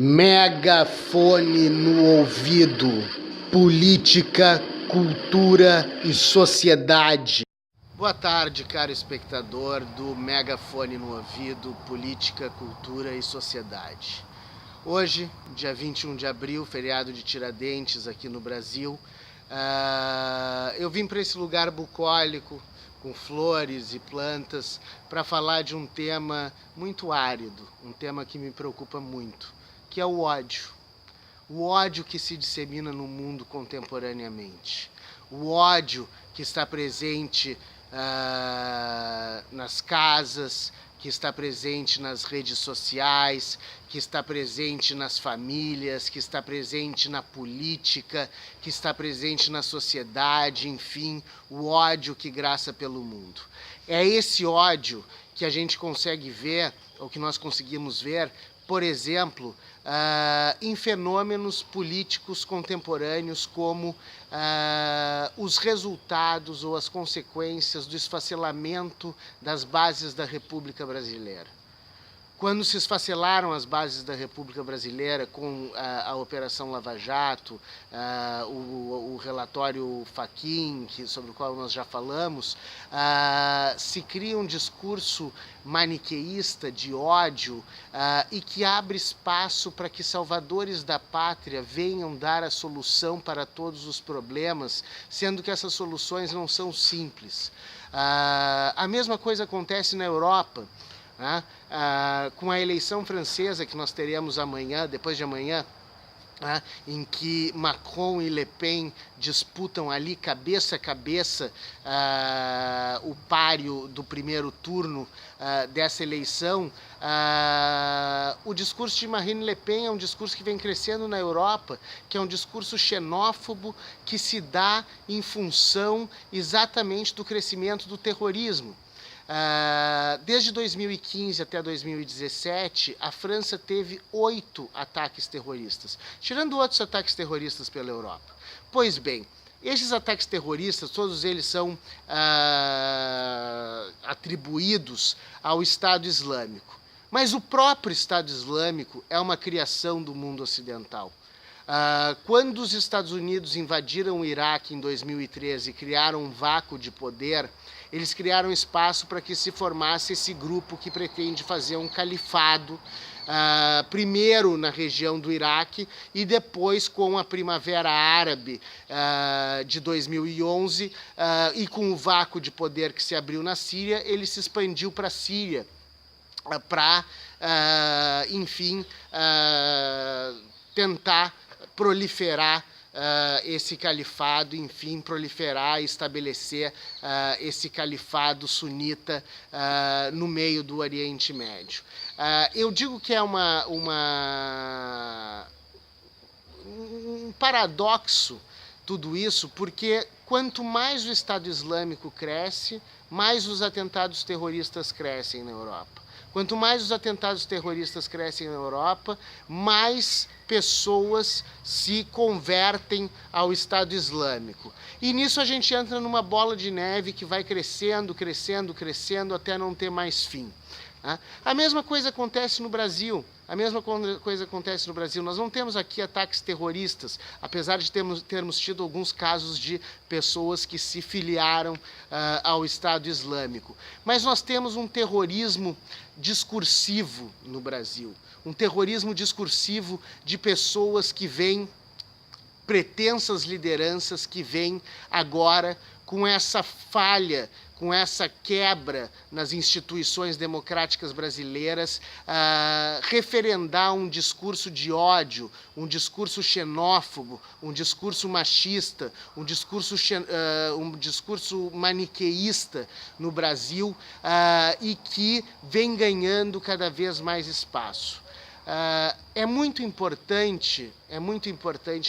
Megafone no ouvido, política, cultura e sociedade. Boa tarde, caro espectador do Megafone no ouvido, política, cultura e sociedade. Hoje, dia 21 de abril, feriado de Tiradentes aqui no Brasil, eu vim para esse lugar bucólico, com flores e plantas, para falar de um tema muito árido, um tema que me preocupa muito, que é o ódio. O ódio que se dissemina no mundo contemporaneamente. O ódio que está presente nas casas, que está presente nas redes sociais, que está presente nas famílias, que está presente na política, que está presente na sociedade, enfim, o ódio que graça pelo mundo. É esse ódio que a gente consegue ver, ou que nós conseguimos ver, por exemplo, em fenômenos políticos contemporâneos como os resultados ou as consequências do esfacelamento das bases da República Brasileira. Quando se esfacelaram as bases da República Brasileira com a Operação Lava Jato, o relatório Fachin, sobre o qual nós já falamos, se cria um discurso maniqueísta de ódio e que abre espaço para que salvadores da pátria venham dar a solução para todos os problemas, sendo que essas soluções não são simples. A mesma coisa acontece na Europa. Com a eleição francesa que nós teremos amanhã, depois de amanhã, em que Macron e Le Pen disputam ali cabeça a cabeça o páreo do primeiro turno dessa eleição, o discurso de Marine Le Pen é um discurso que vem crescendo na Europa, que é um discurso xenófobo que se dá em função exatamente do crescimento do terrorismo. Desde 2015 até 2017, a França teve 8 ataques terroristas, tirando outros ataques terroristas pela Europa. Pois bem, esses ataques terroristas, todos eles são atribuídos ao Estado Islâmico. Mas o próprio Estado Islâmico é uma criação do mundo ocidental. Quando os Estados Unidos invadiram o Iraque em 2013 e criaram um vácuo de poder, eles criaram espaço para que se formasse esse grupo que pretende fazer um califado, primeiro na região do Iraque e depois com a Primavera Árabe de 2011 e com o vácuo de poder que se abriu na Síria, ele se expandiu para a Síria para, enfim, tentar proliferar esse califado, enfim, proliferar e estabelecer esse califado sunita no meio do Oriente Médio. Eu digo que é um paradoxo tudo isso, porque quanto mais o Estado Islâmico cresce, mais os atentados terroristas crescem na Europa. Quanto mais os atentados terroristas crescem na Europa, mais pessoas se convertem ao Estado Islâmico. E nisso a gente entra numa bola de neve que vai crescendo, crescendo, crescendo até não ter mais fim. A mesma coisa acontece no Brasil. Nós não temos aqui ataques terroristas, apesar de termos tido alguns casos de pessoas que se filiaram ao Estado Islâmico. Mas nós temos um terrorismo discursivo no Brasil. Um terrorismo discursivo de pessoas que vêm, pretensas lideranças que vêm agora com essa falha, com essa quebra nas instituições democráticas brasileiras, referendar um discurso de ódio, um discurso xenófobo, um discurso machista, um discurso maniqueísta no Brasil e que vem ganhando cada vez mais espaço. É muito importante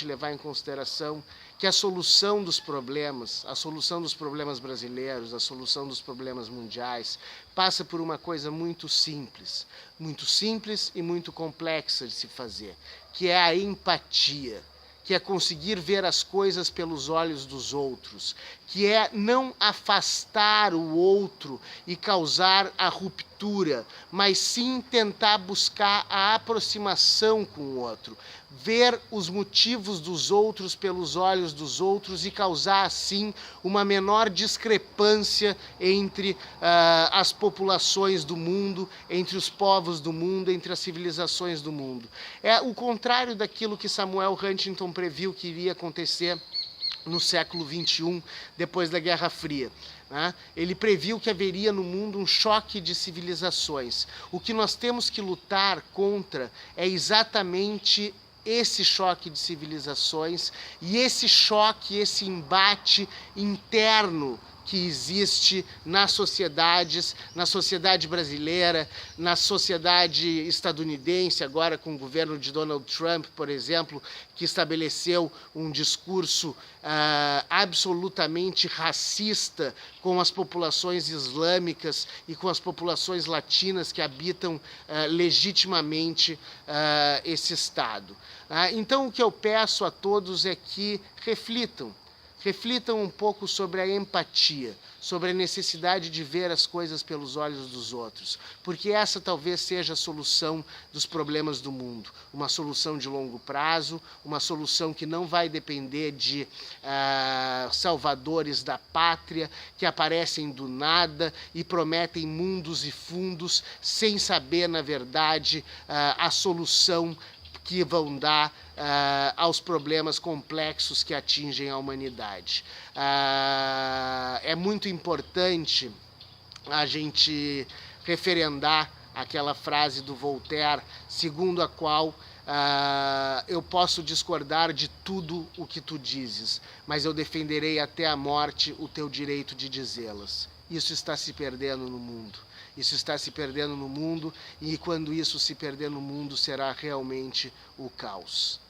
levar em consideração que a solução dos problemas brasileiros, a solução dos problemas mundiais, passa por uma coisa muito simples e muito complexa de se fazer, que é a empatia, que é conseguir ver as coisas pelos olhos dos outros, que é não afastar o outro e causar a ruptura, mas sim tentar buscar a aproximação com o outro, ver os motivos dos outros pelos olhos dos outros e causar assim uma menor discrepância entre as populações do mundo, entre os povos do mundo, entre as civilizações do mundo. É o contrário daquilo que Samuel Huntington previu que iria acontecer no século XXI, depois da Guerra Fria. Ele previu que haveria no mundo um choque de civilizações. O que nós temos que lutar contra é exatamente esse choque de civilizações e esse choque, esse embate interno que existe nas sociedades, na sociedade brasileira, na sociedade estadunidense, agora com o governo de Donald Trump, por exemplo, que estabeleceu um discurso absolutamente racista com as populações islâmicas e com as populações latinas que habitam legitimamente esse Estado. Então, o que eu peço a todos é que reflitam um pouco sobre a empatia, sobre a necessidade de ver as coisas pelos olhos dos outros, porque essa talvez seja a solução dos problemas do mundo, uma solução de longo prazo, uma solução que não vai depender de salvadores da pátria que aparecem do nada e prometem mundos e fundos sem saber, na verdade, a solução que vão dar aos problemas complexos que atingem a humanidade. É muito importante a gente referendar aquela frase do Voltaire, segundo a qual eu posso discordar de tudo o que tu dizes, mas eu defenderei até a morte o teu direito de dizê-las. Isso está se perdendo no mundo. Isso está se perdendo no mundo e quando isso se perder no mundo será realmente o caos.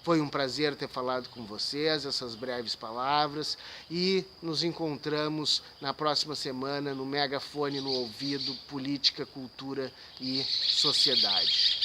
Foi um prazer ter falado com vocês, essas breves palavras, e nos encontramos na próxima semana no Megafone no Ouvido, Política, Cultura e Sociedade.